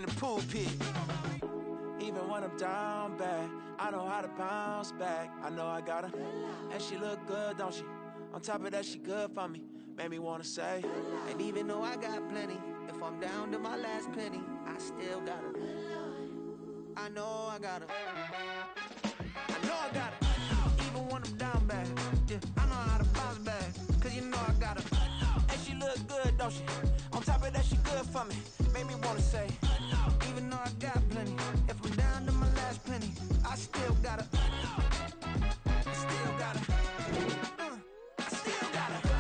in the pulpit. Even when I'm down bad, I know how to bounce back. I know I got her, and she look good, don't she? On top of that, she good for me. Made me wanna say, and even though I got plenty, if I'm down to my last penny, I still got her. I know I got her. I know I got her. Even when I'm down bad, yeah, I know how to bounce back. Cause you know I got her. and she look good, don't she? On top of that, she good for me. Made me wanna say, even though I got plenty, if I'm down to my last penny, I still got her. I still got her. I still got her.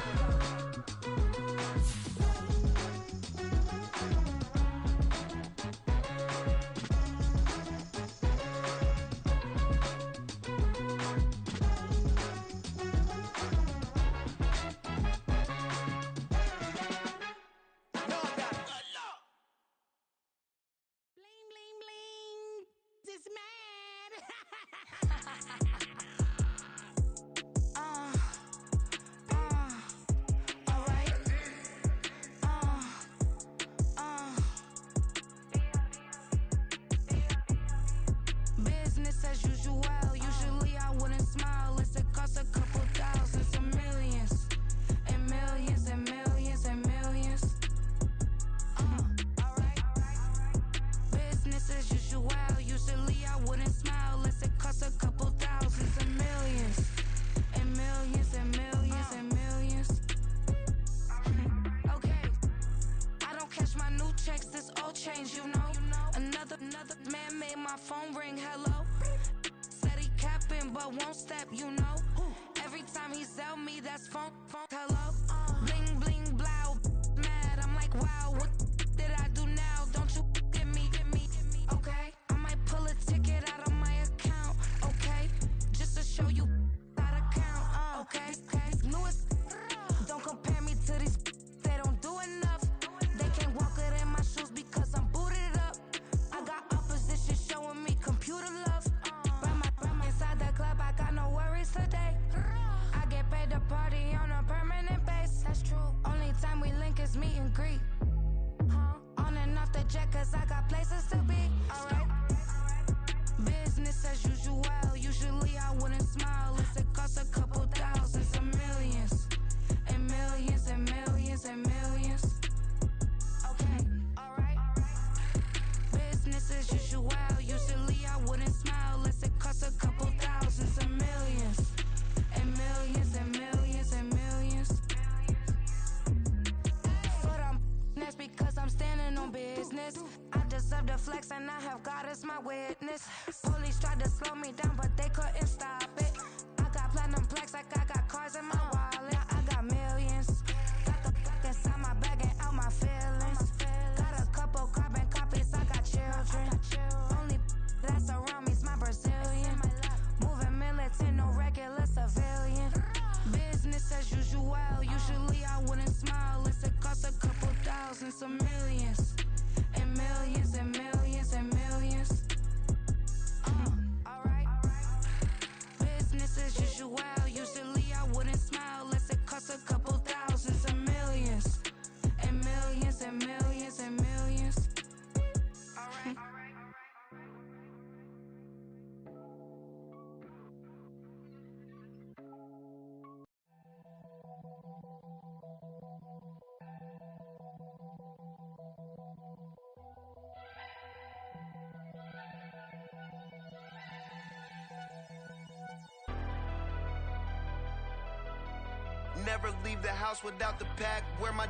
Never leave the house without the pack. Where my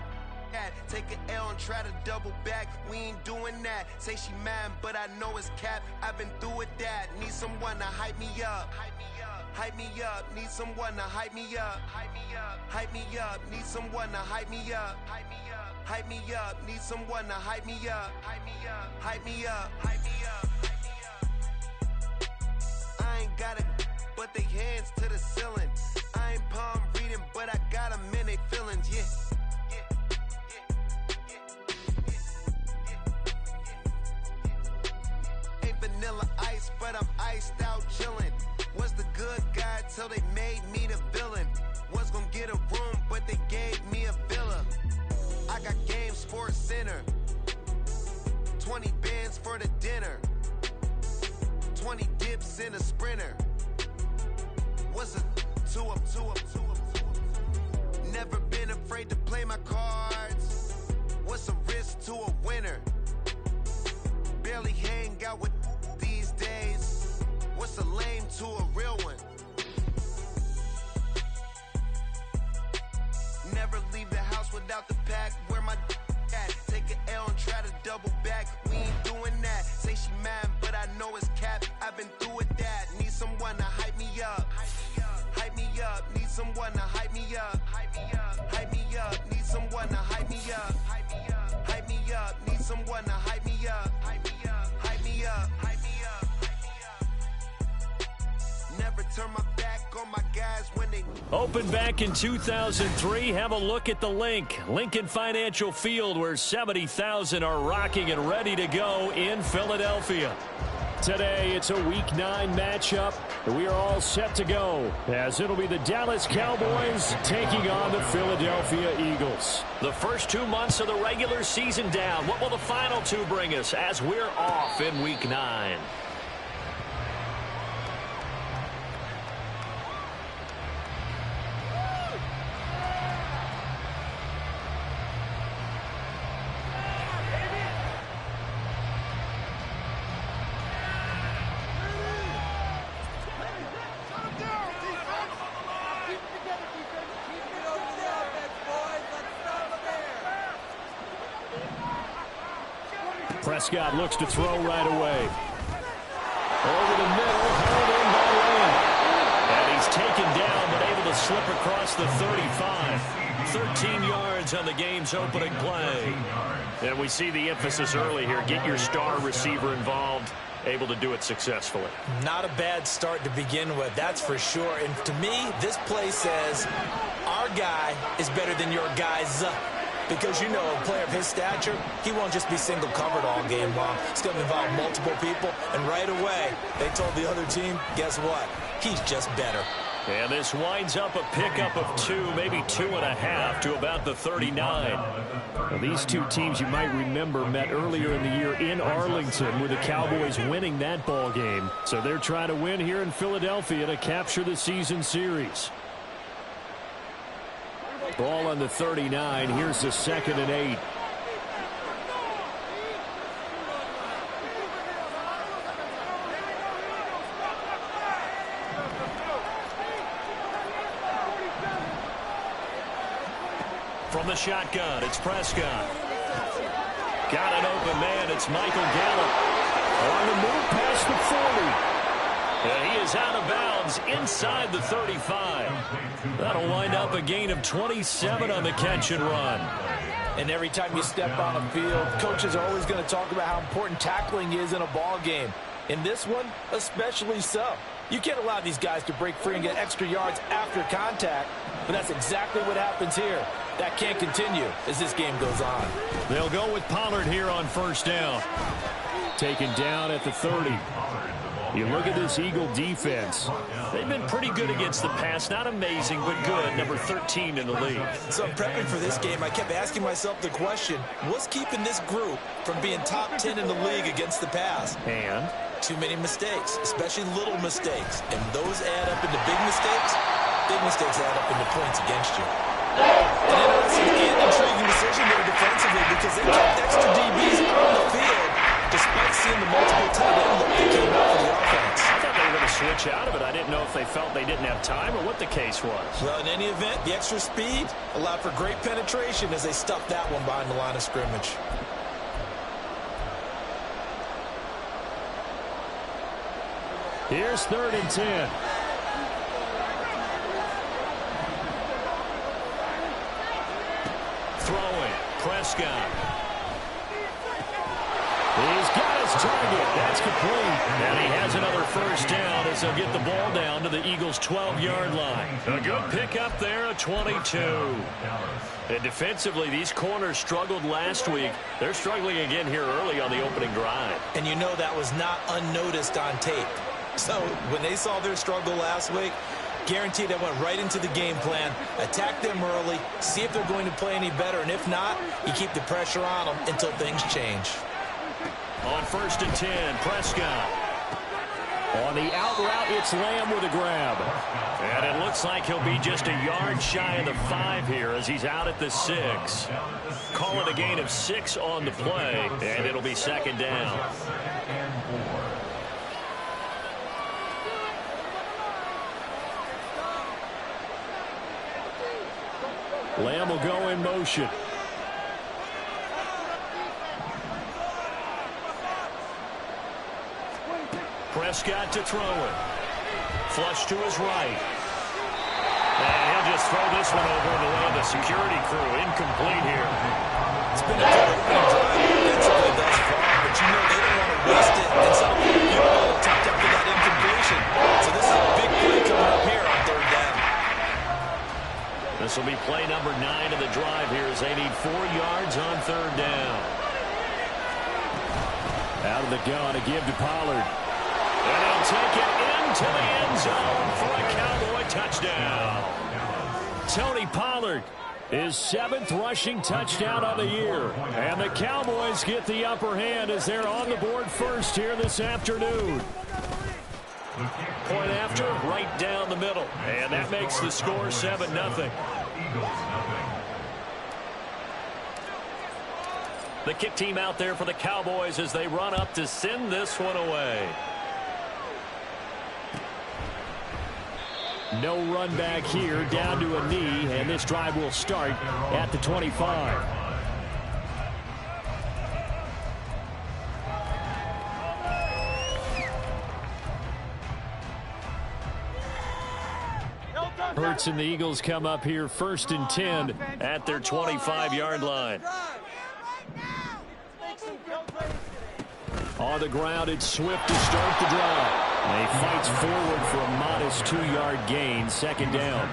at? Take an L and try to double back. We ain't doing that. Say she mad, but I know it's cap. I've been through with that. Need someone to hype me up. Hype me up. Need someone to hype me up. Hype me up. Need someone to hype me up. Hype me up. Need someone to hype me up. Hype me up. I ain't got it, but they hands to the ceiling. I ain't palm reading, but I got them in they feelings, yeah. Ain't vanilla ice, but I'm iced out chillin'. Was the good guy till they made me the villain. Was gonna get a room, but they gave me a villa. I got Game Sports Center, 20 bands for the dinner. 20 dips in a sprinter. What's a 2-up? Never been afraid to play my cards. What's a risk to a winner? Barely hang out with these days. What's a lame to a real one? Never leave the house without the pack. Where my at? Take an L and try to double back. We ain't doing that. Say she mad, but I know it's cap. I've been through with that. Need someone to hype me up. Hype me up. Need someone to hype me up. Hype me up. Need someone to hype me up. Hype me up. Need someone to hype me up. Hype me up. Never turn my back on my guys when they opened back in 2003. Have a look at the link. Lincoln Financial Field, where 70,000 are rocking and ready to go in Philadelphia. Today, it's a Week 9 matchup. We are all set to go, as it'll be the Dallas Cowboys taking on the Philadelphia Eagles. The first 2 months of the regular season down. What will the final 2 bring us as we're off in Week 9? Prescott looks to throw right away. Over the middle, held in by Lamb. And he's taken down, but able to slip across the 35. 13 yards on the game's opening play. And we see the emphasis early here. Get your star receiver involved. Able to do it successfully. Not a bad start to begin with, that's for sure. And to me, this play says our guy is better than your guys. Because, you know, a player of his stature, he won't just be single covered all game long. It's going to involve multiple people. And right away, they told the other team, guess what? He's just better. And this winds up a pickup of 2, maybe 2.5 to about the 39. Now, these two teams, you might remember, met earlier in the year in Arlington, with the Cowboys winning that ball game. So they're trying to win here in Philadelphia to capture the season series. Ball on the 39. Here's the 2nd and 8. From the shotgun, it's Prescott. Got an open man. It's Michael Gallup. On the move past the 40. And he is out of bounds inside the 35. That'll wind up a gain of 27 on the catch and run. And every time you step on the field, coaches are always going to talk about how important tackling is in a ball game. In this one, especially so. You can't allow these guys to break free and get extra yards after contact, but that's exactly what happens here. That can't continue as this game goes on. They'll go with Pollard here on first down. Taken down at the 30. You look at this Eagle defense. They've been pretty good against the pass. Not amazing, but good. Number 13 in the league. So prepping for this game, I kept asking myself the question, what's keeping this group from being top 10 in the league against the pass? And? Too many mistakes, especially little mistakes. And those add up into big mistakes. Big mistakes add up into points against you. An interesting and intriguing decision there defensively, because they kept extra DBs on the field despite seeing the multiple tight end look that came out for the offense. I thought they were going to switch out of it. I didn't know if they felt they didn't have time or what the case was. Well, in any event, the extra speed allowed for great penetration as they stuffed that one behind the line of scrimmage. Here's 3rd and 10. Throwing, Prescott. He's got his target. That's complete. And he has another first down as they'll get the ball down to the Eagles' 12-yard line. A good pickup there, a 22. And defensively, these corners struggled last week. They're struggling again here early on the opening drive. And you know that was not unnoticed on tape. So when they saw their struggle last week, guaranteed they went right into the game plan, attack them early, see if they're going to play any better, and if not, you keep the pressure on them until things change. On first and 10. Prescott. On the out route, it's Lamb with a grab. And it looks like he'll be just a yard shy of the 5 here as he's out at the 6. Call it a gain of 6 on the play, and it'll be second down. Lamb will go in motion. Prescott to throw it. Flush to his right. And he'll just throw this one over in the land of security crew. Incomplete here. It's been a good drive defensively thus far, but you know they don't want to waste it. And so you're a little tucked up to that incompletion. So this is a big play coming up here on third down. This will be play number 9 of the drive here as they need 4 yards on third down. Out of the gun to give to Pollard. And he'll take it into the end zone for a Cowboy touchdown. Tony Pollard, his 7th rushing touchdown on the year. And the Cowboys get the upper hand as they're on the board first here this afternoon. Point after, right down the middle. And that makes the score 7-0. The kick team out there for the Cowboys as they run up to send this one away. No run back here, down to a knee, and this drive will start at the 25. Hurts and the Eagles come up here first and 10 at their 25-yard line. On the ground, it's Swift to start the drive. And he fights forward for a modest 2-yard gain, second down.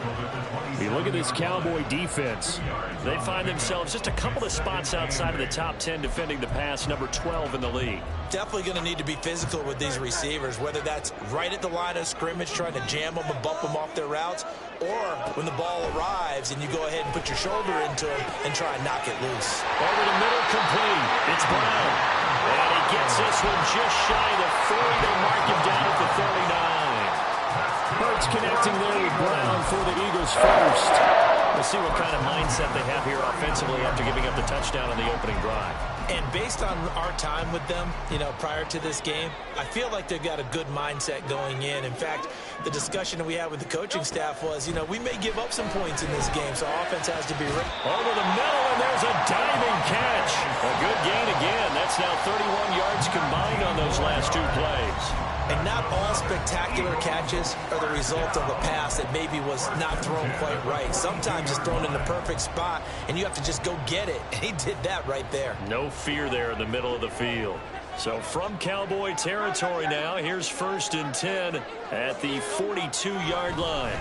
You look at this Cowboy defense. They find themselves just a couple of spots outside of the top 10 defending the pass, number 12 in the league. Definitely going to need to be physical with these receivers, whether that's right at the line of scrimmage trying to jam them and bump them off their routes, or when the ball arrives and you go ahead and put your shoulder into it and try and knock it loose. Over the middle, complete. It's Brown. And he gets this one just shy of the 40. They mark him down at the 39. Hurts connecting there with Brown for the Eagles first. We'll see what kind of mindset they have here offensively after giving up the touchdown on the opening drive. And based on our time with them, prior to this game, I feel like they've got a good mindset going in. In fact, the discussion that we had with the coaching staff was, we may give up some points in this game, so offense has to be ready. Over the middle, and there's a diving catch. A good gain again. That's now 31 yards combined on those last 2 plays. And not all spectacular catches are the result of a pass that maybe was not thrown quite right. Sometimes it's thrown in the perfect spot, and you have to just go get it. And he did that right there. No fear there in the middle of the field. So from Cowboy territory now, here's first and 10 at the 42-yard line.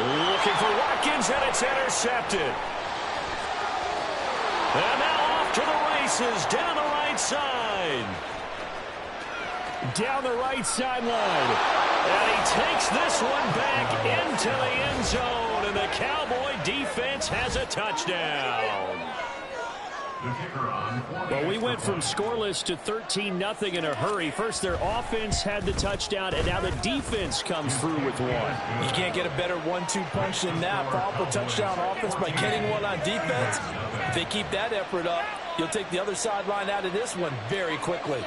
Looking for Watkins, and it's intercepted. And now off to the races, down the right side. Down the right sideline. And he takes this one back into the end zone, and the Cowboy defense has a touchdown. Well, we went from scoreless to 13-0 in a hurry. First, their offense had the touchdown, and now the defense comes through with one. You can't get a better 1-2 punch than that. Powerful touchdown offense by getting one on defense. If they keep that effort up, you'll take the other sideline out of this one very quickly.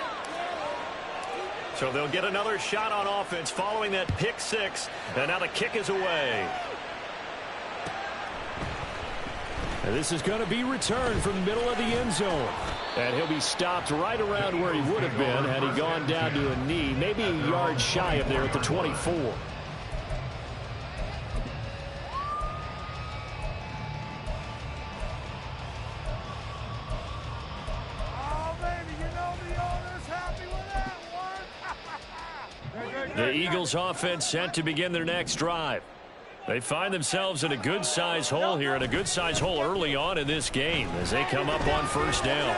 So they'll get another shot on offense following that pick 6, and now the kick is away. And this is going to be returned from the middle of the end zone. And he'll be stopped right around where he would have been had he gone down to a knee, maybe a yard shy of there at the 24. The Eagles offense set to begin their next drive. They find themselves in a good-sized hole here, and a good-sized hole early on in this game as they come up on first down.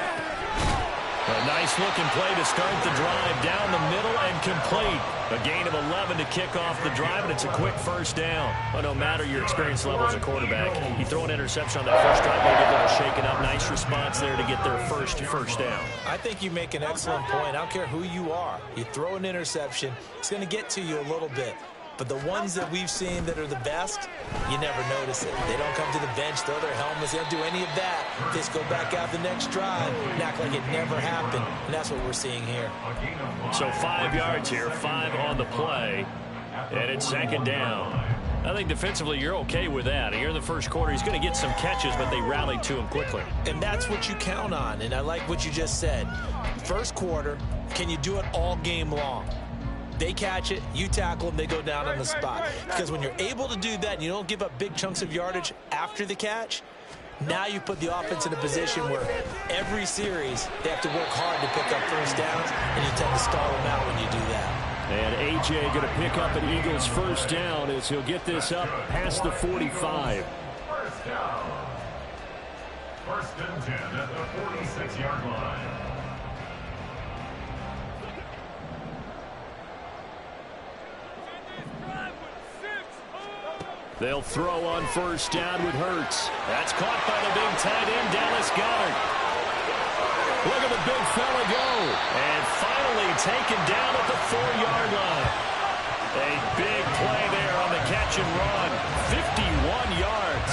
A nice-looking play to start the drive down the middle and complete. A gain of 11 to kick off the drive, and it's a quick first down. But no matter your experience level as a quarterback, you throw an interception on that first drive, maybe a little shaken up. Nice response there to get their first down. I think you make an excellent point. I don't care who you are. You throw an interception, it's going to get to you a little bit. But the ones that we've seen that are the best, you never notice it. They don't come to the bench, throw their helmets. They don't do any of that. They just go back out the next drive and act like it never happened. And that's what we're seeing here. So 5 yards here, 5 on the play. And it's second down. I think defensively you're okay with that. Here in the first quarter, he's going to get some catches, but they rallied to him quickly. And that's what you count on. And I like what you just said. First quarter, can you do it all game long? They catch it, you tackle them, they go down on the spot. Because when you're able to do that and you don't give up big chunks of yardage after the catch, now you put the offense in a position where every series they have to work hard to pick up first downs, and you tend to stall them out when you do that. And A.J. going to pick up an Eagles first down as he'll get this up past the 45. First down. First and 10 at the 46-yard line. They'll throw on first down with Hurts. That's caught by the big tight end, Dallas Goedert. Look at the big fella go. And finally taken down at the 4-yard line. A big play there on the catch and run. 51 yards.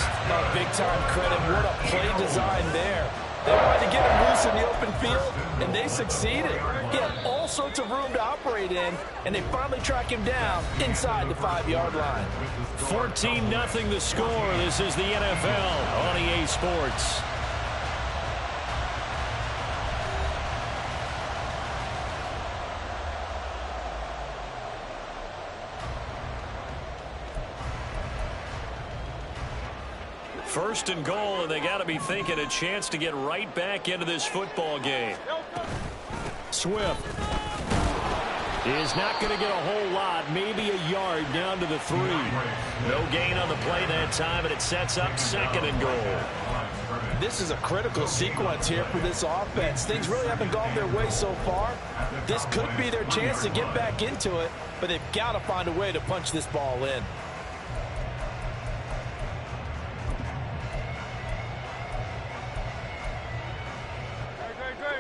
Big-time credit. What a play design there. They wanted to get him loose in the open field, and they succeeded. He had all sorts of room to operate in, and they finally track him down inside the 5-yard line. 14-0 the score. This is the NFL on EA Sports. First and goal, and they got to be thinking a chance to get right back into this football game. Swift is not going to get a whole lot, maybe a yard down to the 3. No gain on the play that time, and it sets up second and goal. This is a critical sequence here for this offense. Things really haven't gone their way so far. This could be their chance to get back into it, but they've got to find a way to punch this ball in.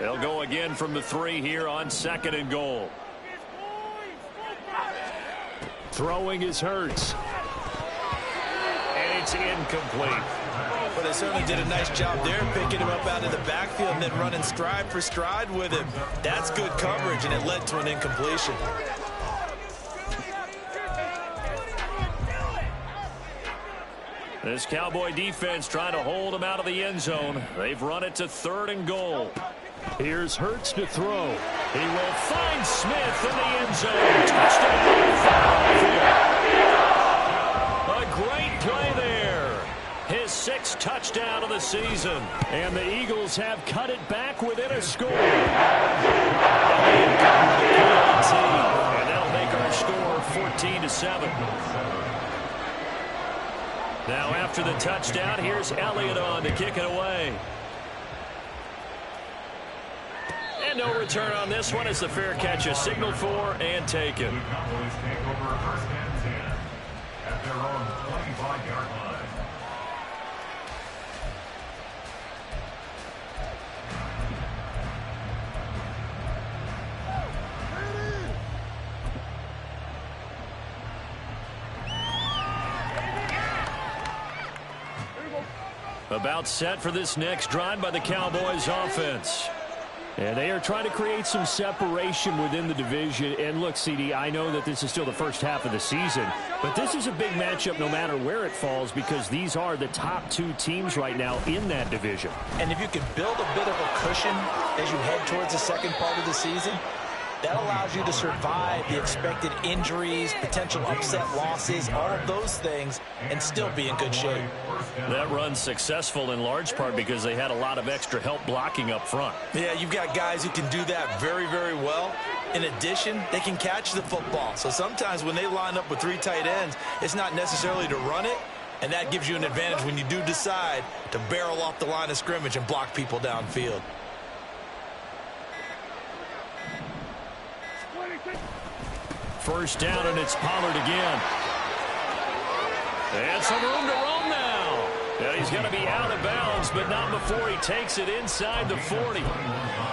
They'll go again from the 3 here on second and goal. Throwing is Hurts. And it's incomplete. But they certainly did a nice job there, picking him up out of the backfield and then running stride for stride with him. That's good coverage, and it led to an incompletion. This Cowboy defense trying to hold him out of the end zone. They've run it to third and goal. Here's Hurts to throw. He will find Smith in the end zone. Touchdown. A great play there. His 6th touchdown of the season. And the Eagles have cut it back within a score. And that'll make our score 14-7. Now after the touchdown, here's Elliott on to kick it away. And no return on this one as the fair catch is signaled for and taken. The Cowboys take over first and 10 at their own 25-yard line. About set for this next drive by the Cowboys offense. And they are trying to create some separation within the division. And look, CD, I know that this is still the first half of the season, but this is a big matchup no matter where it falls because these are the top 2 teams right now in that division. And if you can build a bit of a cushion as you head towards the second part of the season, that allows you to survive the expected injuries, potential upset losses, all of those things, and still be in good shape. That run's successful in large part because they had a lot of extra help blocking up front. Yeah, you've got guys who can do that very, very well. In addition, they can catch the football. So sometimes when they line up with 3 tight ends, it's not necessarily to run it, and that gives you an advantage when you do decide to barrel off the line of scrimmage and block people downfield. First down, and it's Pollard again. And some room to roam now. And he's going to be out of bounds, but not before he takes it inside the 40.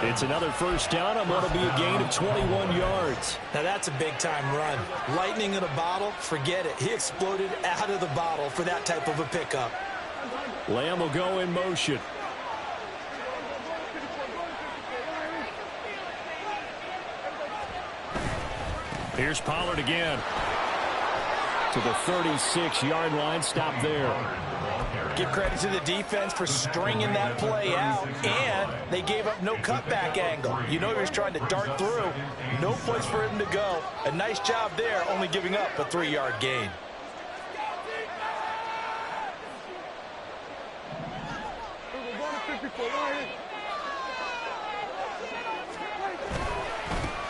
It's another first down. I'm going to be a gain of 21 yards. Now that's a big-time run. Lightning in a bottle, forget it. He exploded out of the bottle for that type of a pickup. Lamb will go in motion. Here's Pollard again. To the 36-yard line. Stop there. Give credit to the defense for stringing that play out, and they gave up no cutback angle. You know he was trying to dart through. No place for him to go. A nice job there, only giving up a 3-yard gain.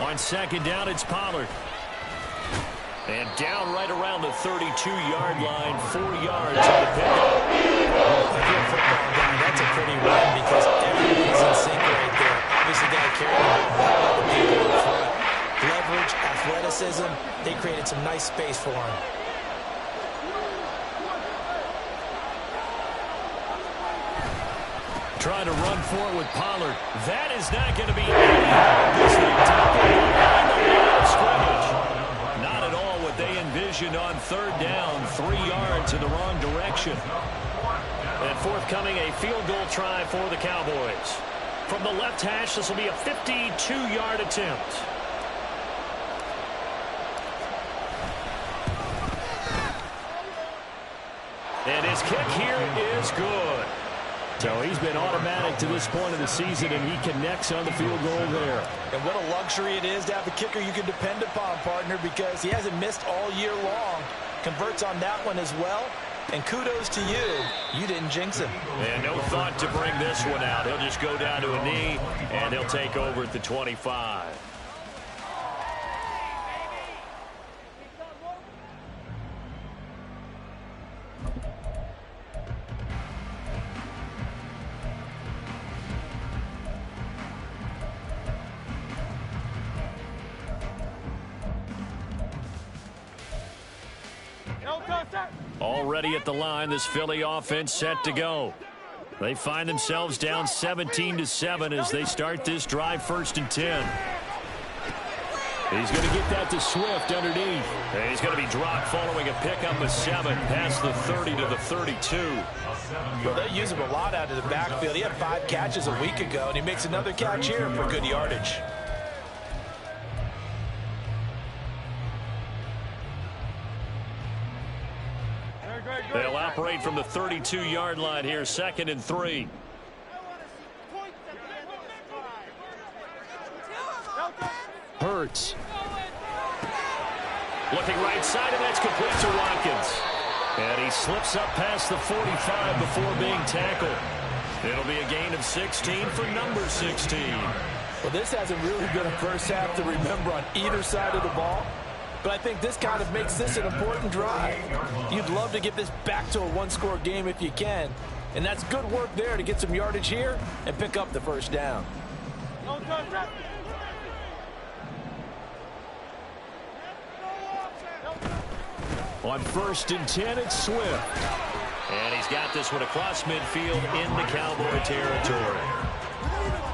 On second down, it's Pollard. And down right around the 32-yard line, 4 yards on the pickup. That's a pretty run because everybody's in sync right there. Obviously got to carry the people in front. Leverage, athleticism, they created some nice space for him. Trying to run for it with Pollard. That is not going to be easy. Scrimmage. Not at all what they envisioned on third down. 3 yards in the wrong direction. And forthcoming, a field goal try for the Cowboys. From the left hash, this will be a 52-yard attempt. And his kick here is good. So he's been automatic to this point of the season, and he connects on the field goal there. And what a luxury it is to have a kicker you can depend upon, partner, because he hasn't missed all year long. Converts on that one as well. And kudos to you. You didn't jinx him. And no thought to bring this one out. He'll just go down to a knee, and he'll take over at the 25. Already at the line, this Philly offense set to go. They find themselves down 17-7 as they start this drive, 1st and 10. He's going to get that to Swift underneath. And he's going to be dropped following a pickup of 7 past the 30 to the 32. Well, they use him a lot out of the backfield. He had 5 catches a week ago, and he makes another catch here for good yardage. They'll operate from the 32-yard line here, 2nd and 3. Hurts. Looking right side, and that's complete to Watkins. And he slips up past the 45 before being tackled. It'll be a gain of 16 for number 16. Well, this hasn't really been a first half to remember on either side of the ball. But I think this kind of makes this an important drive. You'd love to get this back to a one-score game if you can. And that's good work there to get some yardage here and pick up the first down. On 1st and 10, it's Swift. And he's got this one across midfield into Cowboy territory.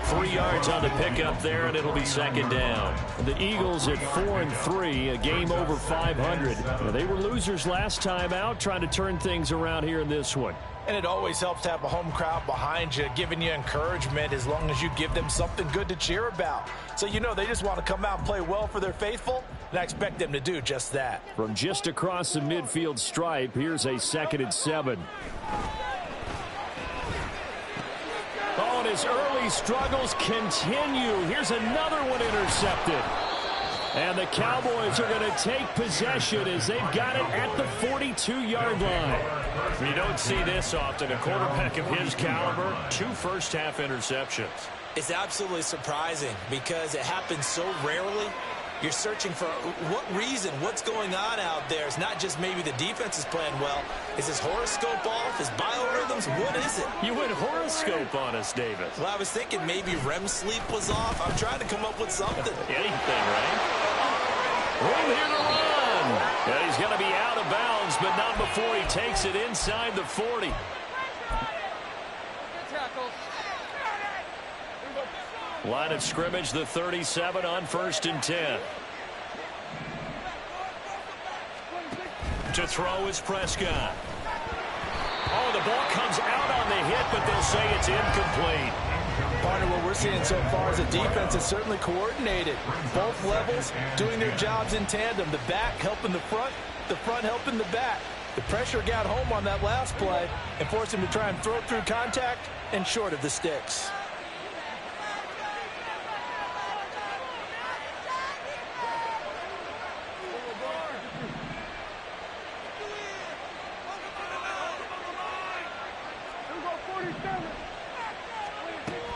3 yards on the pickup there, and it'll be 2nd down. The Eagles at 4-3, a game over 500. They were losers last time out, trying to turn things around here in this one. And it always helps to have a home crowd behind you, giving you encouragement as long as you give them something good to cheer about. So you know they just want to come out and play well for their faithful, and I expect them to do just that. From just across the midfield stripe, here's a 2nd and 7. Oh, and his early struggles continue. Here's another one intercepted. And the Cowboys are going to take possession as they've got it at the 42-yard line. You don't see this often. A quarterback of his caliber, 2 first-half interceptions. It's absolutely surprising because it happens so rarely. You're searching for what reason, what's going on out there. It's not just maybe the defense is playing well. Is his horoscope off? His biorhythms? What is it? You went horoscope on us, Davis. Well, I was thinking maybe REM sleep was off. I'm trying to come up with something. Anything, right? Room here to run. And he's going to be out of bounds, but not before he takes it inside the 40. Line of scrimmage, the 37 on 1st and 10. To throw is Prescott. Oh, the ball comes out on the hit, but they'll say it's incomplete. Partner, what we're seeing so far is the defense is certainly coordinated. Both levels doing their jobs in tandem. The back helping the front helping the back. The pressure got home on that last play and forced him to try and throw through contact and short of the sticks.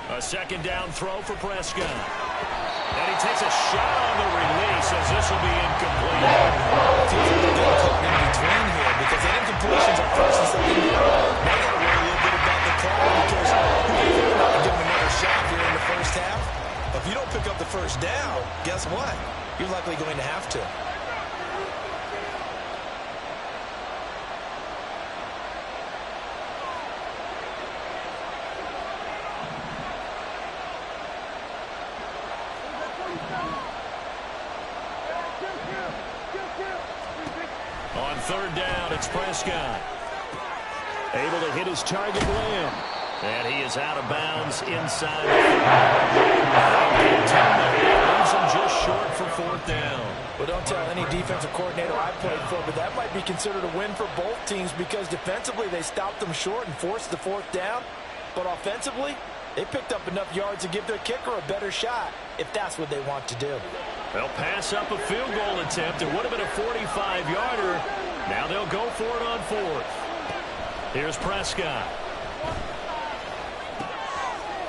A second down throw for Prescott. And he takes a shot on the release as this will be incomplete. It feels like they're getting caught in between here because the incompletions are first and second down. Now you got to worry a little bit about the call because who do you think about to give him another shot here in the first half? If you don't pick up the first down, guess what? You're likely going to have to. On third down, it's Prescott. Able to hit his target Lamb. And he is out of bounds inside the 10 there. Leaves him just short for 4th down. Well, don't tell any defensive coordinator I played for, but that might be considered a win for both teams because defensively they stopped them short and forced the 4th down. But offensively, they picked up enough yards to give their kicker a better shot if that's what they want to do. They'll pass up a field goal attempt. It would have been a 45-yarder. Now they'll go for it on 4th. Here's Prescott.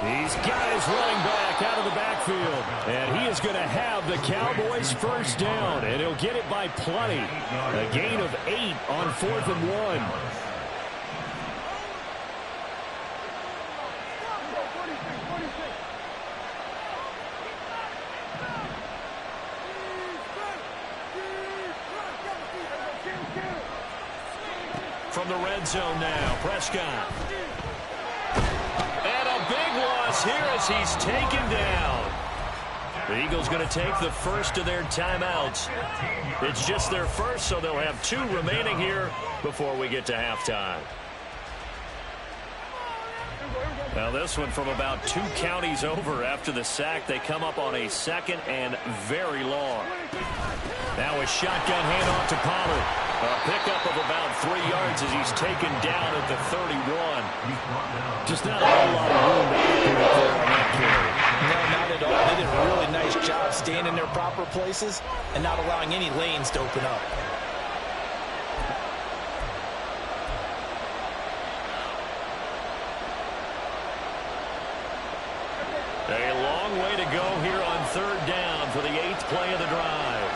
He's got his running back out of the backfield. And he is going to have the Cowboys first down. And he'll get it by plenty. A gain of 8 on 4th and 1. From the red zone now, Prescott. And a big loss here as he's taken down. The Eagles going to take the first of their timeouts. It's just their first, so they'll have 2 remaining here before we get to halftime. Now this one from about 2 counties over after the sack. They come up on a 2nd and very long. Now a shotgun handoff to Pollard. A pickup of about 3 yards as he's taken down at the 31. Just not a whole lot of room to operate there on that carry. No, not at all. They did a really nice job staying in their proper places and not allowing any lanes to open up. A long way to go here on 3rd down for the 8th play of the drive.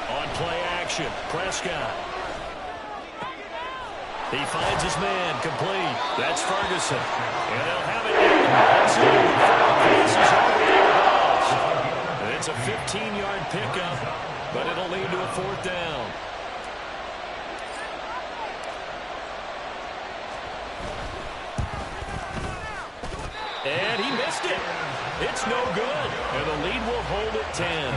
On play action, Prescott. He finds his man, complete. That's Ferguson. And they'll have it in the red zone before the pass is over the It's a 15-yard pickup, but it'll lead to a 4th down. And he missed it. It's no good. And the lead will hold at 10.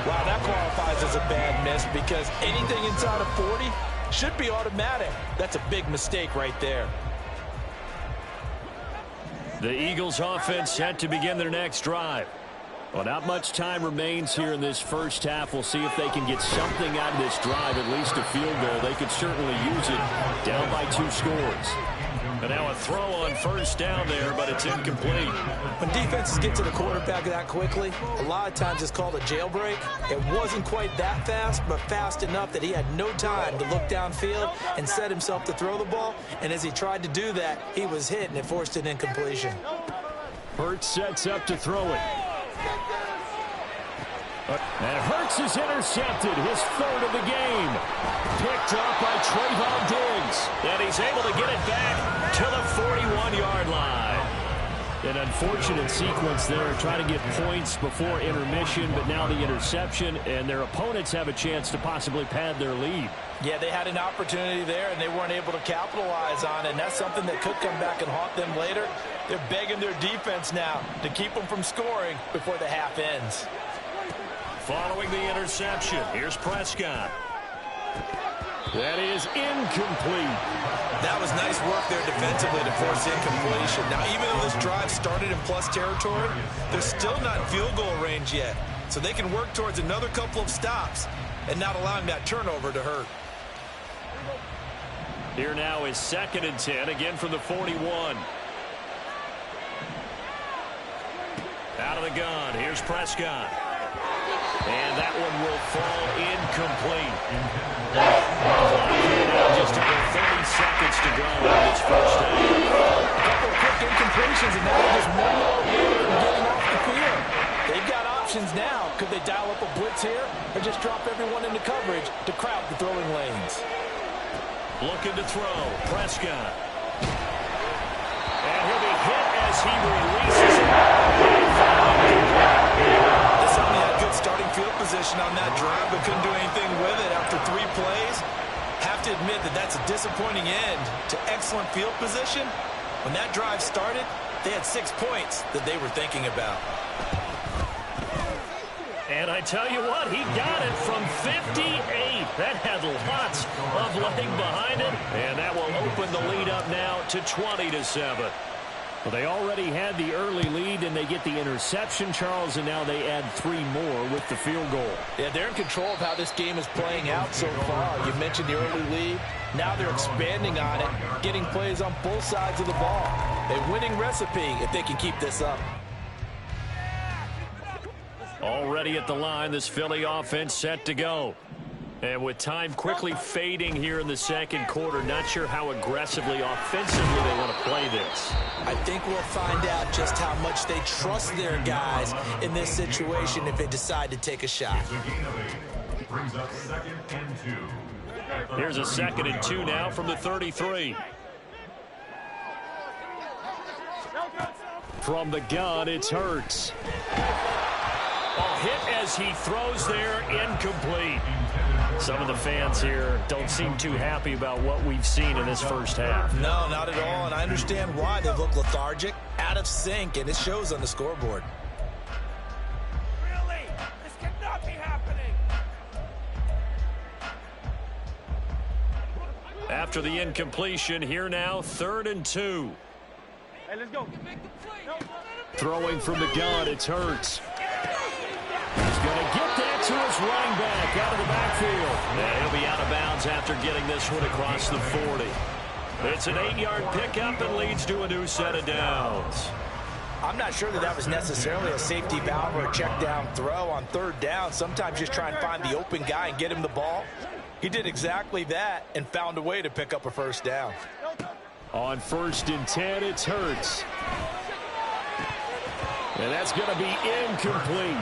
Wow, that qualifies as a bad miss because anything inside of 40 should be automatic. That's a big mistake right there. The Eagles offense set to begin their next drive. Well, not much time remains here in this first half. We'll see if they can get something out of this drive, at least a field goal. They could certainly use it down by 2 scores. And now a throw on 1st down there, but it's incomplete. When defenses get to the quarterback that quickly, a lot of times it's called a jailbreak. It wasn't quite that fast, but fast enough that he had no time to look downfield and set himself to throw the ball. And as he tried to do that, he was hit, and it forced an incompletion. Hurts sets up to throw it. And Hurts is intercepted, his 3rd of the game. Picked up by Trayvon Diggs. And he's able to get it back to the 41-yard line. An unfortunate sequence there, trying to get points before intermission, but now the interception, and their opponents have a chance to possibly pad their lead. Yeah, they had an opportunity there, and they weren't able to capitalize on it, and that's something that could come back and haunt them later. They're begging their defense now to keep them from scoring before the half ends. Following the interception, here's Prescott. That is incomplete. That was nice work there defensively to force incompletion. Now, even though this drive started in plus territory, they're still not in field goal range yet. So they can work towards another couple of stops and not allowing that turnover to hurt. Here now is 2nd and 10, again from the 41. Out of the gun, here's Prescott. And that one will fall incomplete. Just about 30 seconds to go in this first half. A couple of quick incompletions, and now they're just one more away from getting off the field. They've got options now. Could they dial up a blitz here or just drop everyone into coverage to crowd the throwing lanes? Looking to throw. Prescott. And he'll be hit as he releases it. This only had good starting field position on that drive, but couldn't do anything with it after 3 plays. Have to admit that that's a disappointing end to excellent field position. When that drive started, they had 6 points that they were thinking about. And I tell you what, he got it from 58. That had lots of leg behind it. And that will open the lead up now to 20-7. Well, they already had the early lead, and they get the interception, Charles, and now they add 3 more with the field goal. Yeah, they're in control of how this game is playing out so far. You mentioned the early lead. Now they're expanding on it, getting plays on both sides of the ball. A winning recipe if they can keep this up. Already at the line, this Philly offense set to go. And with time quickly fading here in the second quarter, not sure how aggressively, offensively they want to play this. I think we'll find out just how much they trust their guys in this situation if they decide to take a shot. Brings up 2nd and 2. Here's a 2nd and 2 now from the 33. From the gun, it's Hurts. A hit as he throws there, incomplete. Some of the fans here don't seem too happy about what we've seen in this first half. No, not at all, and I understand why. They look lethargic, out of sync, and it shows on the scoreboard. Really? This cannot be happening. After the incompletion, here now, 3rd and 2. Hey, let's go. Throwing from the gun, it's Hurts. He's going to get that to his running back out of the backfield. And he'll be out of bounds after getting this one across the 40. It's an 8-yard pickup and leads to a new set of downs. I'm not sure that was necessarily a safety valve or a check down throw on 3rd down. Sometimes just try and find the open guy and get him the ball. He did exactly that and found a way to pick up a 1st down. On 1st and 10, it's Hurts. And that's going to be incomplete.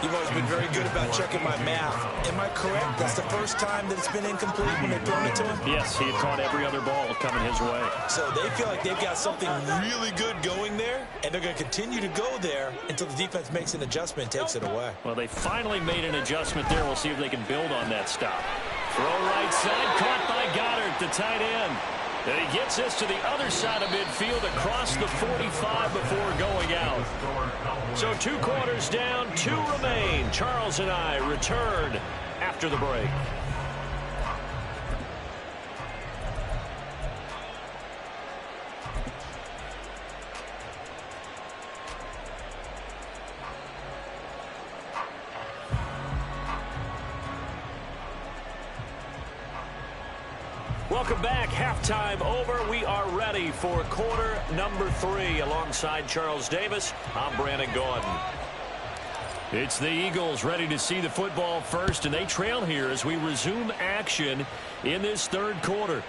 You've always been very good about checking my math. Am I correct? That's the first time that it's been incomplete when they've thrown it to him? Yes, he had caught every other ball coming his way. So they feel like they've got something really good going there, and they're going to continue to go there until the defense makes an adjustment and takes it away. Well, they finally made an adjustment there. We'll see if they can build on that stop. Throw right side, caught by Goddard, the tight end. And he gets this to the other side of midfield across the 45 before going out. So 2 quarters down, 2 remain. Charles and I return after the break. Welcome back. Halftime over. We are ready for quarter number 3. Alongside Charles Davis, I'm Brandon Gordon. It's the Eagles ready to see the football first, and they trail here as we resume action in this 3rd quarter.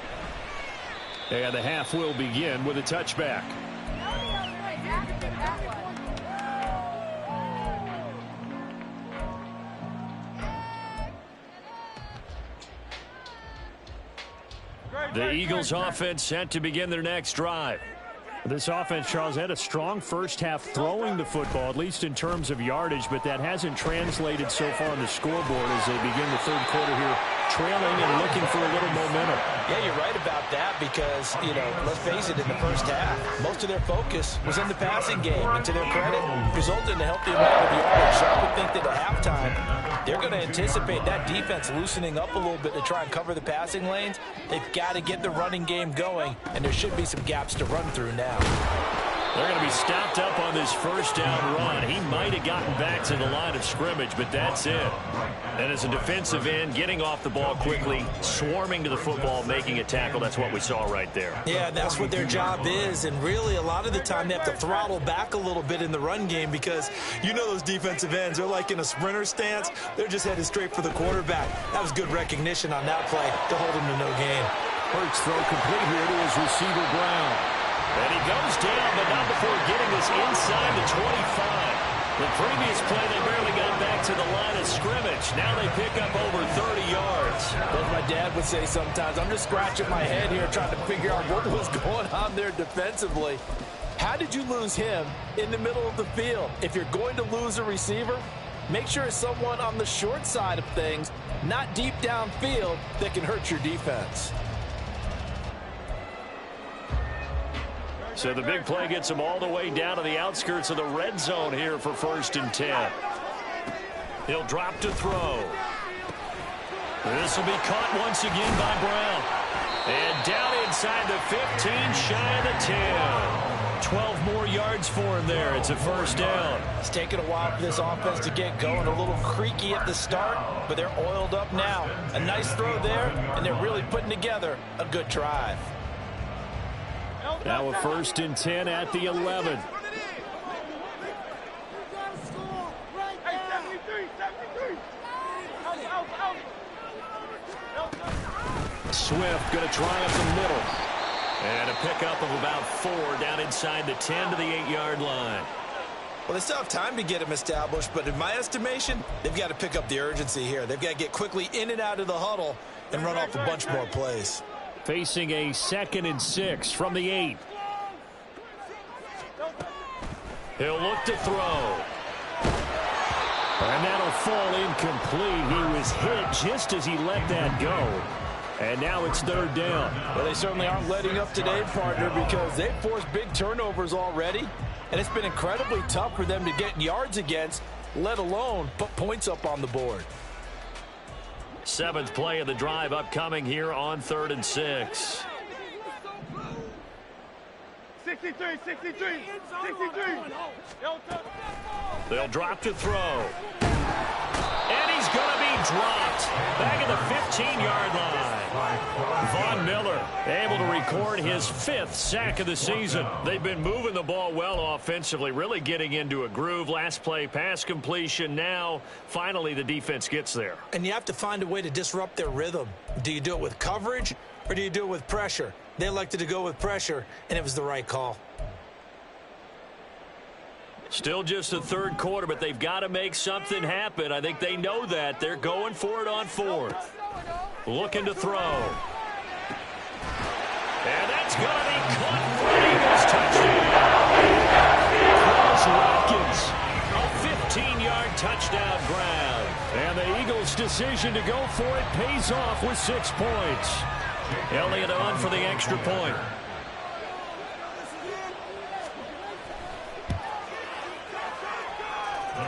And the half will begin with a touchback. The Eagles offense set to begin their next drive. This offense, Charles, had a strong first half throwing the football, at least in terms of yardage, but that hasn't translated so far on the scoreboard as they begin the third quarter here, trailing and looking for a little momentum. Yeah, you're right about that because, let's face it, in the first half, most of their focus was in the passing game. And to their credit, resulted in a healthy amount of yardage. So I would think that at halftime, they're going to anticipate that defense loosening up a little bit to try and cover the passing lanes. They've got to get the running game going, and there should be some gaps to run through now. They're going to be stopped up on this first down run. He might have gotten back to the line of scrimmage, but that's it. And as a defensive end, getting off the ball quickly, swarming to the football, making a tackle, that's what we saw right there. Yeah, that's what their job is. And really, a lot of the time, they have to throttle back a little bit in the run game because those defensive ends, they're like in a sprinter stance. They're just headed straight for the quarterback. That was good recognition on that play to hold him to no gain. Hurts throw complete here to his receiver, Brown. And he goes down, but not before getting this inside the 25. The previous play, they barely got back to the line of scrimmage. Now they pick up over 30 yards. As my dad would say sometimes, I'm just scratching my head here trying to figure out what was going on there defensively. How did you lose him in the middle of the field? If you're going to lose a receiver, make sure it's someone on the short side of things, not deep downfield, that can hurt your defense. So the big play gets him all the way down to the outskirts of the red zone here for 1st and 10. He'll drop to throw. This will be caught once again by Brown. And down inside the 15, shy of the 10. 12 more yards for him there. It's a first down. It's taken a while for this offense to get going. A little creaky at the start, but they're oiled up now. A nice throw there, and they're really putting together a good drive. Now a 1st and 10 at the 11. Swift going to try up the middle. And a pickup of about 4 down inside the 10 to the 8-yard line. Well, they still have time to get him established, but in my estimation, they've got to pick up the urgency here. They've got to get quickly in and out of the huddle and run off a bunch more plays. Facing a 2nd and 6 from the 8. He'll look to throw. And that'll fall incomplete. He was hit just as he let that go. And now it's 3rd down. Well, they certainly aren't letting up today, partner, because they've forced big turnovers already. And it's been incredibly tough for them to get yards against, let alone put points up on the board. 7th play of the drive upcoming here on 3rd and 6. 63. They'll drop to throw. And he's going to be dropped back at the 15-yard line. Von Miller able to record his 5th sack of the season. They've been moving the ball well offensively, really getting into a groove. Last play, pass completion. Now, finally, the defense gets there. And you have to find a way to disrupt their rhythm. Do you do it with coverage or do you do it with pressure? They elected to go with pressure, and it was the right call. Still just the 3rd quarter, but they've got to make something happen. I think they know that. They're going for it on 4th. Looking to throw. And that's going to be caught for an Eagles touchdown. Chris Watkins, a 15-yard touchdown grab. And the Eagles' decision to go for it pays off with 6 points. Elliott on for the extra point.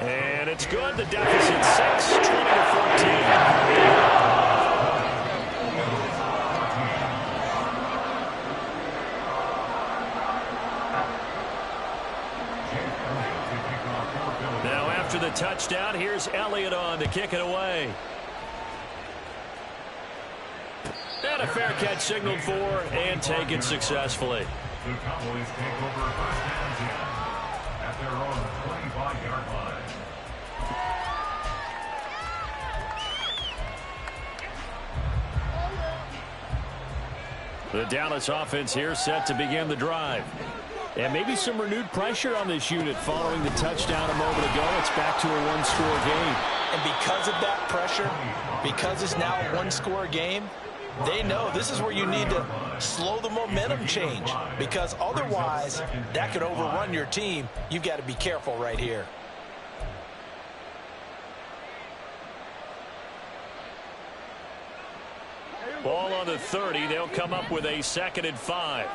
And it's good. The deficit 6, 20-14. Now after the touchdown, here's Elliott on to kick it away. And a fair catch signaled for and taken successfully. The Cowboys take over 1st and 10 at their own 25-yard line. The Dallas offense here set to begin the drive. And maybe some renewed pressure on this unit following the touchdown a moment ago. It's back to a one-score game. And because of that pressure, because it's now a one-score game, They know this is where you need to slow the momentum change, because otherwise that could overrun your team. You've got to be careful right here. Ball on the 30. They'll come up with a 2nd and 5.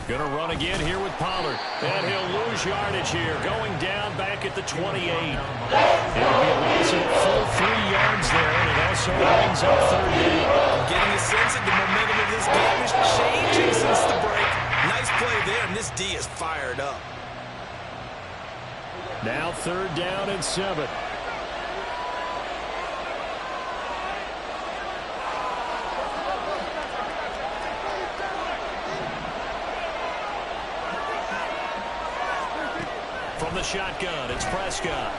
Going to run again here with Pollard. And he'll lose yardage here. Going down back at the 28. It'll be a loss of full 3 yards there. And it also brings up 3rd down. I'm getting a sense that the momentum of this game is changing since the break. Nice play there, and this D is fired up. Now 3rd down and 7. From the shotgun, it's Prescott.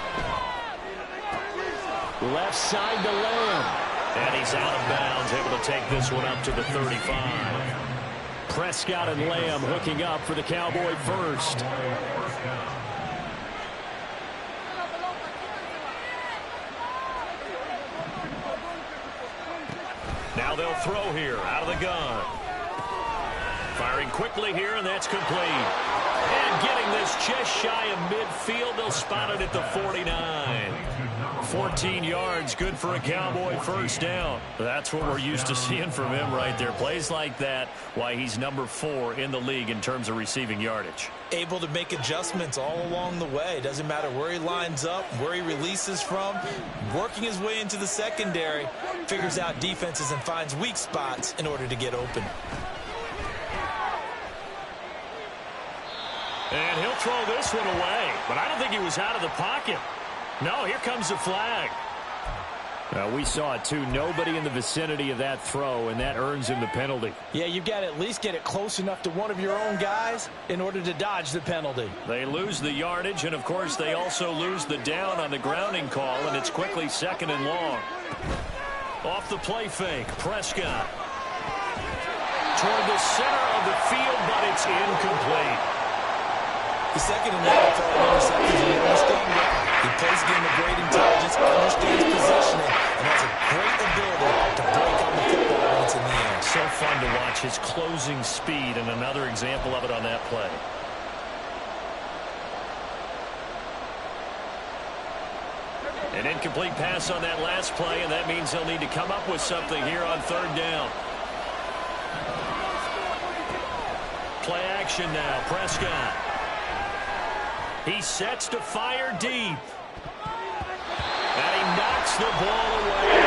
Left side to Lamb. And he's out of bounds, able to take this one up to the 35. Prescott and Lamb hooking up for the Cowboy first. Now they'll throw here out of the gun. Firing quickly here, and that's complete. And getting this just shy of midfield. They'll spot it at the 49. 14 yards, good for a Cowboy first down. That's what we're used to seeing from him right there. Plays like that, why he's number 4 in the league in terms of receiving yardage. Able to make adjustments all along the way. Doesn't matter where he lines up, where he releases from. Working his way into the secondary, figures out defenses and finds weak spots in order to get open. And he'll throw this one away, but I don't think he was out of the pocket. No, here comes the flag. We saw it, too. Nobody in the vicinity of that throw, and that earns him the penalty. Yeah, you've got to at least get it close enough to one of your own guys in order to dodge the penalty. They lose the yardage, and, of course, they also lose the down on the grounding call, and it's quickly 2nd and long. Off the play fake, Prescott. Toward the center of the field, but it's incomplete. The second in the NFL interceptions, you understand that. He plays the game with great intelligence, understands positioning, and has a great ability to break on the football when it's in the air. So fun to watch his closing speed, and another example of it on that play. An incomplete pass on that last play, and that means they'll need to come up with something here on 3rd down. Play action now, Prescott. He sets to fire deep. And he knocks the ball away.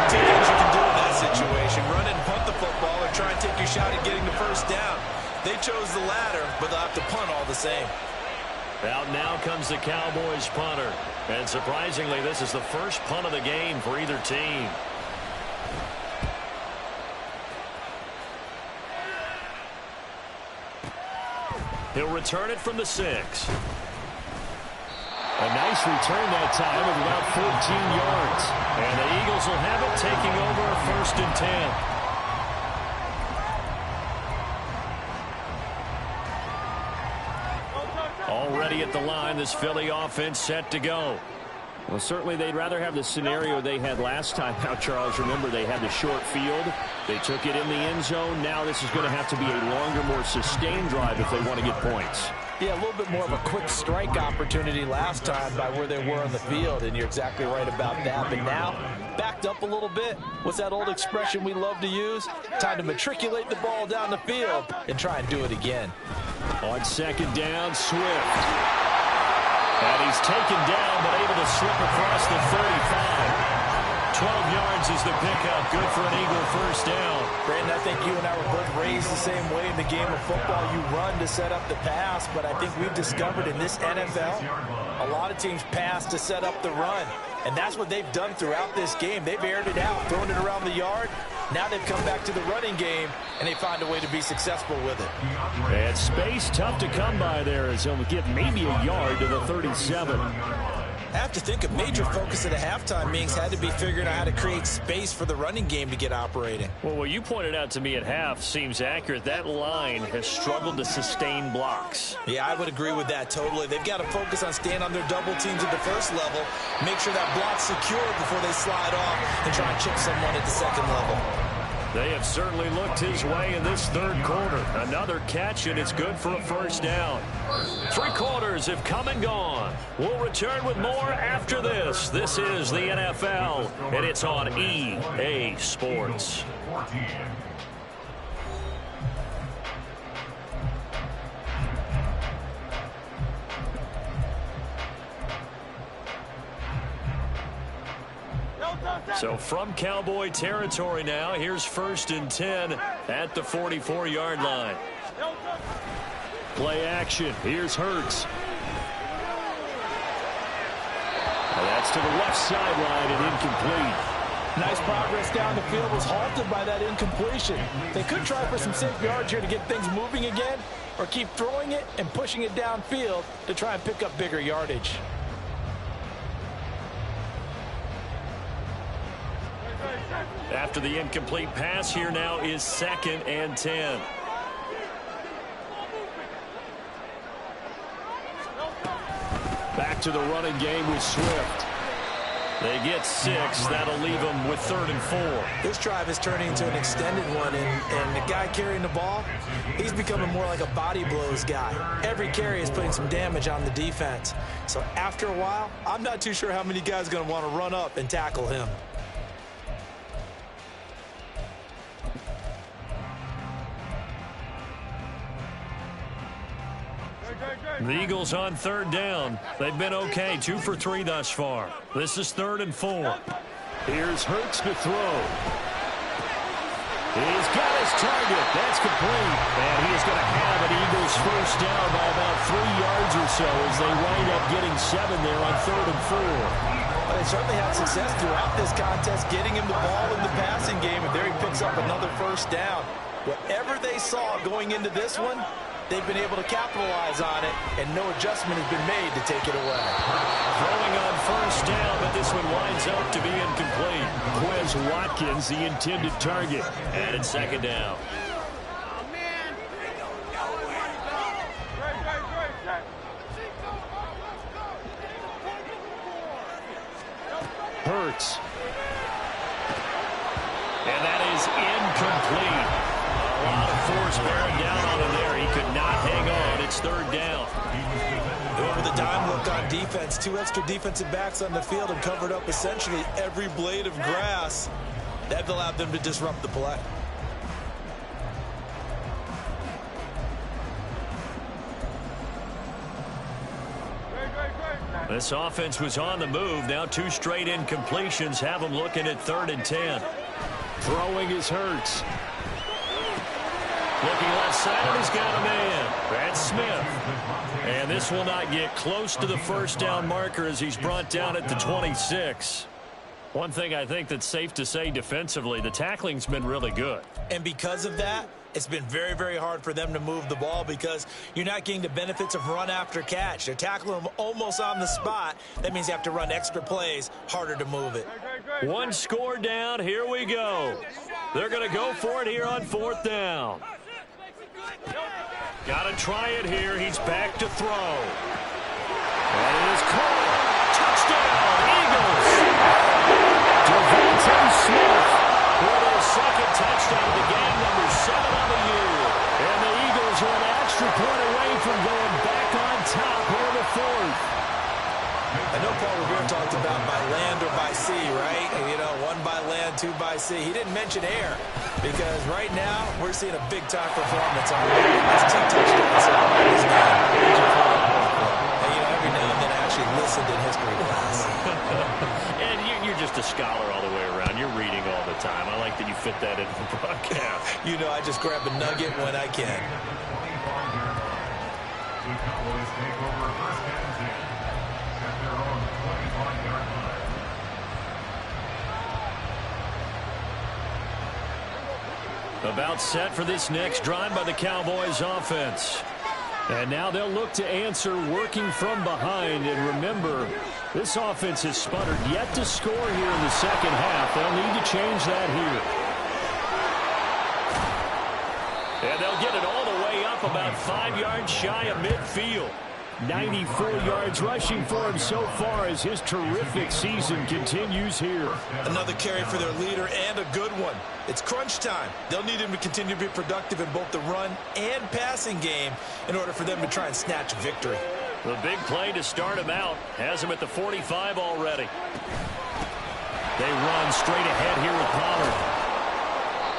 Two things you can do in that situation. Run and punt the football or try and take your shot at getting the first down. They chose the latter, but they'll have to punt all the same. Out now comes the Cowboys punter. And surprisingly, this is the first punt of the game for either team. He'll return it from the 6. A nice return that time of about 14 yards. And the Eagles will have it, taking over a 1st and 10. Already at the line, this Philly offense set to go. Well, certainly they'd rather have the scenario they had last time. Now, Charles, remember, they had the short field. They took it in the end zone. Now this is going to have to be a longer, more sustained drive if they want to get points. Yeah, a little bit more of a quick strike opportunity last time by where they were on the field, and you're exactly right about that. But now, backed up a little bit. What's that old expression we love to use? Time to matriculate the ball down the field and try and do it again. On 2nd down, Swift. And he's taken down, but able to slip across the 35. 12 yards is the pickup. Good for an Eagle first down. Brandon, I think you and I were both raised the same way in the game of football. You run to set up the pass, but I think we've discovered in this NFL, a lot of teams pass to set up the run. And that's what they've done throughout this game. They've aired it out, thrown it around the yard. Now they've come back to the running game, and they find a way to be successful with it. And space tough to come by there as he'll get maybe a yard to the 37. I have to think a major focus at the halftime meetings had to be figuring out how to create space for the running game to get operating. Well, what you pointed out to me at half seems accurate. That line has struggled to sustain blocks. Yeah, I would agree with that totally. They've got to focus on staying on their double teams at the first level, make sure that block's secure before they slide off and try and chip someone at the second level. They have certainly looked his way in this third quarter. Another catch, and it's good for a first down. 3 quarters have come and gone. We'll return with more after this. This is the NFL, and it's on EA Sports. So from Cowboy territory now, here's 1st and 10 at the 44-yard line. Play action. Here's Hurts. And that's to the left sideline and incomplete. Nice progress down the field was halted by that incompletion. They could try for some safe yards here to get things moving again, or keep throwing it and pushing it downfield to try and pick up bigger yardage. After the incomplete pass, here now is 2nd and 10. Back to the running game with Swift. They get 6. That'll leave them with 3rd and 4. This drive is turning into an extended one, and the guy carrying the ball, he's becoming more like a body blows guy. Every carry is putting some damage on the defense. So after a while, I'm not too sure how many guys are going to want to run up and tackle him. The Eagles on 3rd down. They've been okay, 2 for 3 thus far. This is 3rd and 4. Here's Hurts to throw. He's got his target. That's complete. And he's going to have an Eagles first down by about 3 yards or so as they wind up getting 7 there on 3rd and 4. Well, they certainly had success throughout this contest, getting him the ball in the passing game, and there he picks up another first down. Whatever they saw going into this one, they've been able to capitalize on it, and no adjustment has been made to take it away. Throwing on first down, but this one winds up to be incomplete. Quez Watkins, the intended target, and it's 2nd down. Hurts. And that is incomplete. A lot of force bearing down on him there. He could not hang on. It's 3rd down. Over the dime look on defense. 2 extra defensive backs on the field and covered up essentially every blade of grass. That allowed them to disrupt the play. This offense was on the move. Now 2 straight incompletions have them looking at 3rd and 10. Throwing is Hurts. Looking left side, he's got a man. That's Smith. And this will not get close to the first down marker as he's brought down at the 26. One thing I think that's safe to say defensively, the tackling's been really good. And because of that, it's been very, very hard for them to move the ball because you're not getting the benefits of run after catch. They're tackling them almost on the spot. That means you have to run extra plays, harder to move it. 1 score down. Here we go. They're going to go for it here on 4th down. Got to try it here. He's back to throw. And it is caught. Touchdown, Eagles. Devontae Smith with his 2nd touchdown of the game, number 7 on the year. And the Eagles are an extra point away from going back on top here in the 4th. I know Paul Revere talked about by land or by sea, right? And, you know, 1 by land, 2 by sea. He didn't mention air because right now we're seeing a big-time performance on that's 2 touchdowns in this game. And, you know, every now and then I actually listened in history class. And you're just a scholar all the way around. You're reading all the time. I like that you fit that into the broadcast. You know, I just grab a nugget when I can. The Cowboys take over 1st and 10 at their own 25-yard line. About set for this next drive by the Cowboys offense. And now they'll look to answer working from behind. And remember, This offense has sputtered yet to score here in the second half. They'll need to change that here. And they'll get it all the way up about 5 yards shy of midfield. 94 yards rushing for him so far as his terrific season continues here. Another carry for their leader and a good one. It's crunch time. They'll need him to continue to be productive in both the run and passing game in order for them to try and snatch a victory. The big play to start him out has him at the 45 already. They run straight ahead here with Pollard.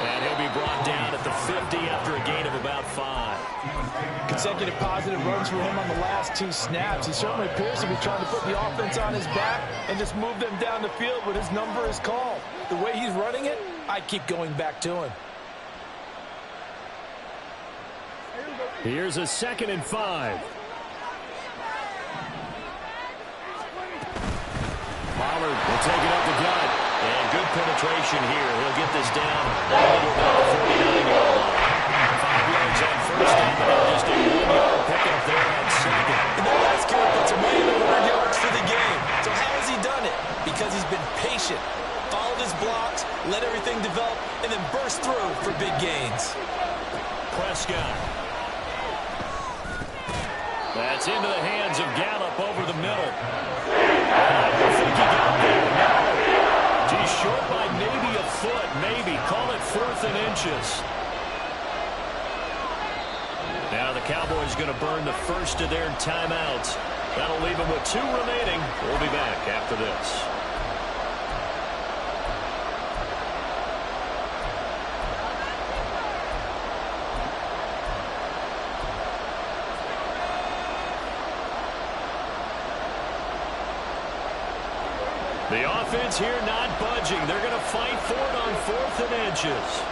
And he'll be brought down at the 50 after a gain of about 5. Consecutive positive runs for him on the last 2 snaps. He certainly appears to be trying to put the offense on his back and just move them down the field when his number is called. The way he's running it, I keep going back to him. Here's a 2nd and 5. Pollard will take it up the gut. And good penetration here. He'll get this down all the way to the 49-yard line. 5 yards on first down, and just a 1-yard pickup there on second. And that last carry puts him right at 100 yards for the game. So how has he done it? Because he's been patient, followed his blocks, let everything develop, and then burst through for big gains. Prescott. That's into the hands of Gallup over the middle. I don't think he got there. No. He's short by maybe a foot, maybe. Call it 4th and inches. Now the Cowboys going to burn the first of their timeouts. That'll leave them with 2 remaining. We'll be back after this. The offense here not budging. They're going to fight for it on 4th and inches.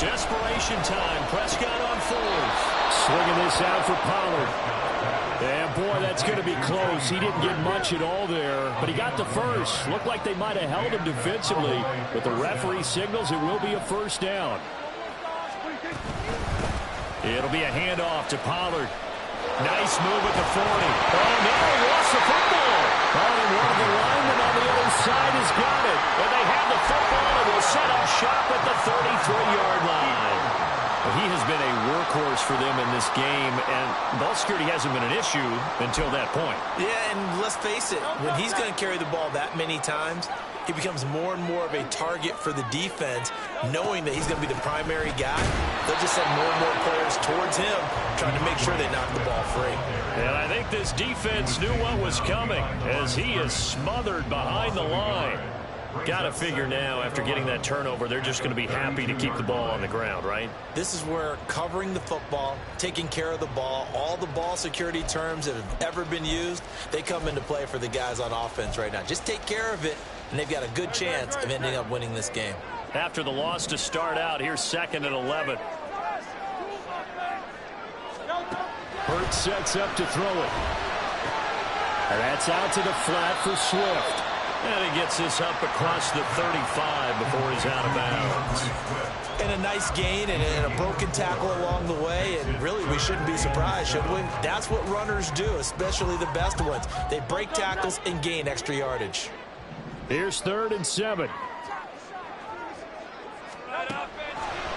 Desperation time. Prescott on 4th. Swinging this out for Pollard. And boy, that's going to be close. He didn't get much at all there, but he got the first. Looked like they might have held him defensively, but the referee signals it will be a first down. It'll be a handoff to Pollard. Nice move at the 40. Oh, no, he lost the football. Oh, and one of the linemen on the other side has got it. And they have the football and will set up shop at the 33-yard line. Well, he has been a workhorse for them in this game, and ball security hasn't been an issue until that point. Yeah, and let's face it, when he's going to carry the ball that many times, he becomes more and more of a target for the defense, knowing that he's going to be the primary guy. They'll just send more and more players towards him, trying to make sure they knock the ball free. And I think this defense knew what was coming as he is smothered behind the line. Got to figure now, after getting that turnover, they're just going to be happy to keep the ball on the ground, right? This is where covering the football, taking care of the ball, all the ball security terms that have ever been used, they come into play for the guys on offense right now. Just take care of it, and they've got a good chance of ending up winning this game. After the loss to start out, here's 2nd and 11. Hurts sets up to throw it. And that's out to the flat for Swift. And he gets this up across the 35 before he's out of bounds. And a nice gain and a broken tackle along the way. And really, we shouldn't be surprised, should we? That's what runners do, especially the best ones. They break tackles and gain extra yardage. Here's 3rd and 7.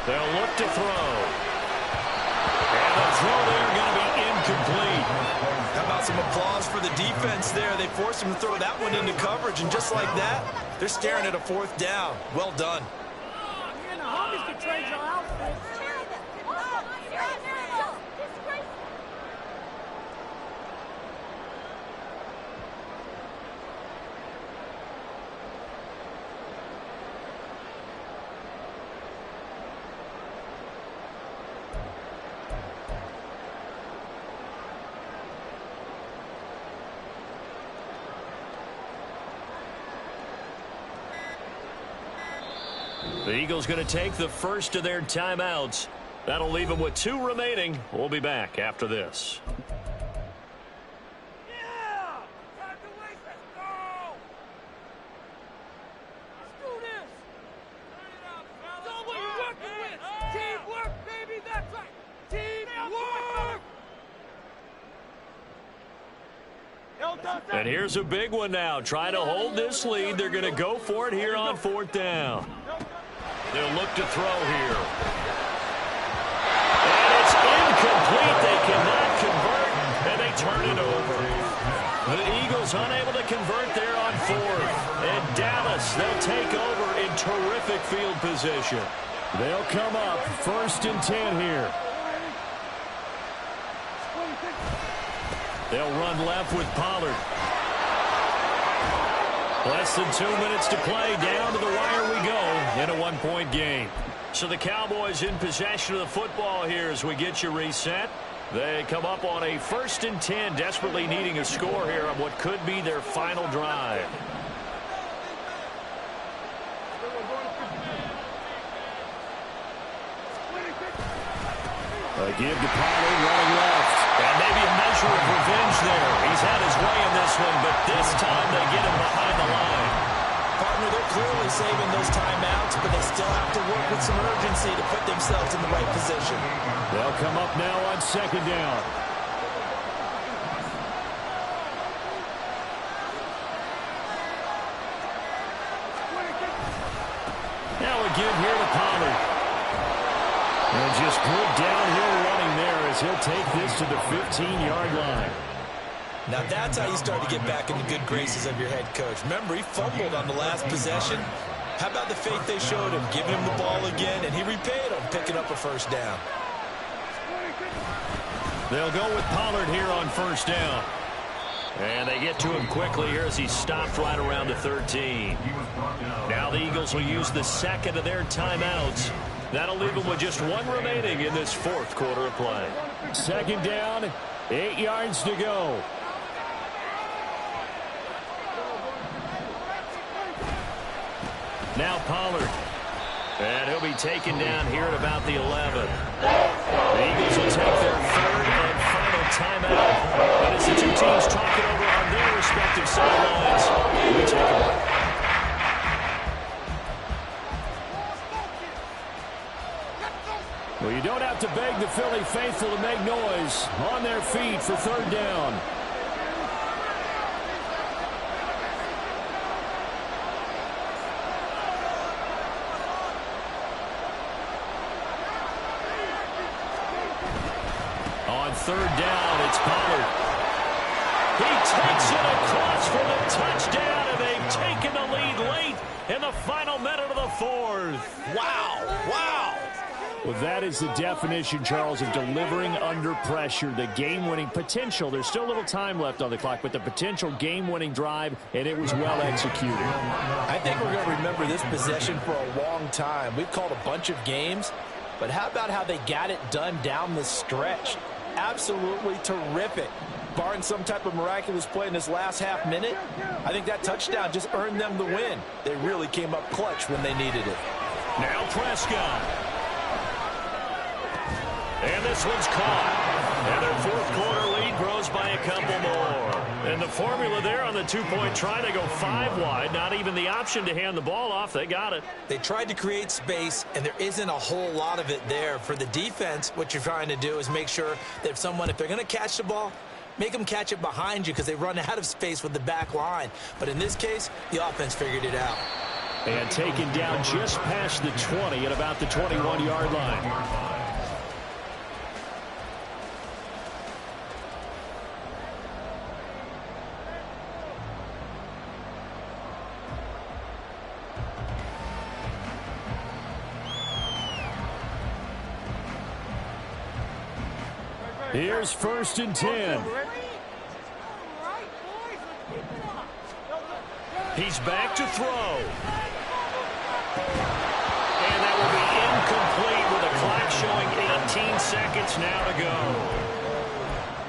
They'll look to throw. And the throw there going to be incomplete. How about some applause for the defense there? They forced him to throw that one into coverage, and just like that, they're staring at a 4th down. Well done. The Eagles going to take the first of their timeouts. That'll leave them with 2 remaining. We'll be back after this. Teamwork, And here's a big one now. Trying to hold this lead. They're going to go for it here on 4th down. They'll look to throw here. And it's incomplete. They cannot convert, and they turn it over. The Eagles unable to convert there on 4th. And Dallas, they'll take over in terrific field position. They'll come up 1st and 10 here. They'll run left with Pollard. Less than 2 minutes to play. Down to the wire we go in a 1-point game. So the Cowboys in possession of the football here as we get you reset. They come up on a 1st and 10, desperately needing a score here on what could be their final drive. They give to Pollard running left. And maybe a measure of revenge there. He's had his way in this one, but this time they get him behind the line. Partner, they're clearly saving those timeouts, but they still have to work with some urgency to put themselves in the right position. They'll come up now on 2nd down. Now a give here to Pollard. And just good downhill running there as he'll take this to the 15-yard line. Now that's how you start to get back in the good graces of your head coach. Remember, he fumbled on the last possession. How about the faith they showed him, giving him the ball again, and he repaid him, picking up a 1st down. They'll go with Pollard here on 1st down. And they get to him quickly here as he stopped right around the 13. Now the Eagles will use the 2nd of their timeouts. That'll leave them with just 1 remaining in this 4th quarter of play. 2nd down, 8 yards to go. Now Pollard. And he'll be taken down here at about the 11. The Eagles will take their 3rd and final timeout. And as the two teams talk it over on their respective sidelines, we take a break. Well, you don't have to beg the Philly faithful to make noise. On their feet for 3rd down. On 3rd down, it's Pollard. He takes it across for the touchdown, and they've taken the lead late in the final minute of the 4th. Wow, wow. Well, that is the definition, Charles, of delivering under pressure. The game-winning potential. There's still a little time left on the clock, but the potential game-winning drive, and it was well executed. I think we're going to remember this possession for a long time. We've called a bunch of games, but how about how they got it done down the stretch? Absolutely terrific. Barring some type of miraculous play in this last half minute, I think that touchdown just earned them the win. They really came up clutch when they needed it. Now Prescott. And this one's caught. And their 4th quarter lead grows by a couple more. And the formula there on the 2-point try, they go 5 wide. Not even the option to hand the ball off. They got it. They tried to create space, and there isn't a whole lot of it there. For the defense, what you're trying to do is make sure that if they're going to catch the ball, make them catch it behind you because they run out of space with the back line. But in this case, the offense figured it out. And taken down just past the 20 at about the 21-yard line. Here's 1st and 10. He's back to throw. And that will be incomplete with a clock showing 18 seconds now to go.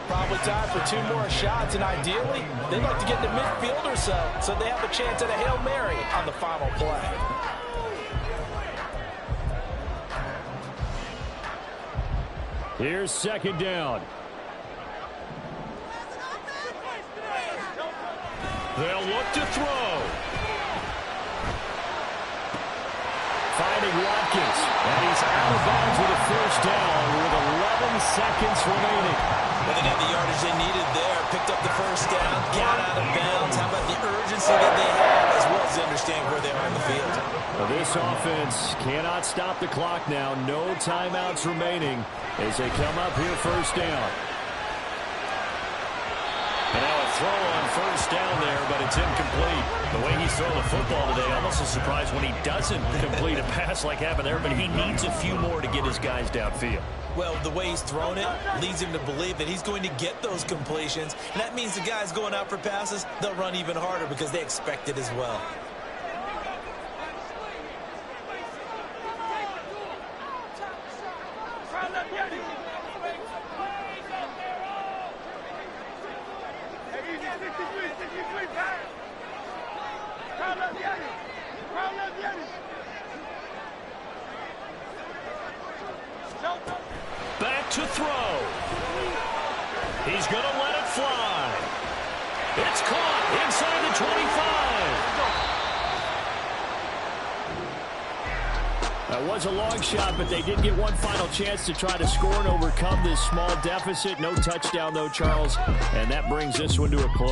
Probably time for 2 more shots, and ideally, they'd like to get to midfield or so they have a chance at a Hail Mary on the final play. Here's 2nd down. They'll look to throw. Finding Watkins. And he's out of bounds with a 1st down with 11 seconds remaining. Well, they got the yardage they needed there. Picked up the first down, got out of bounds. How about the urgency that they have, as well as understand where they are on the field? Well, this offense cannot stop the clock now. No timeouts remaining as they come up here first down. And now a throw on first down there, but it's incomplete. The way he's throwing the football today, almost a surprise when he doesn't complete a pass like happened there, but he needs a few more to get his guys downfield. Well, the way he's thrown it leads him to believe that he's going to get those completions. And that means the guys going out for passes, they'll run even harder because they expect it as well. Back to throw. He's going to let it fly. It's caught inside the 25. That was a long shot, but they did get one final chance to try to score and overcome this small deficit. No touchdown, though, Charles. And that brings this one to a close.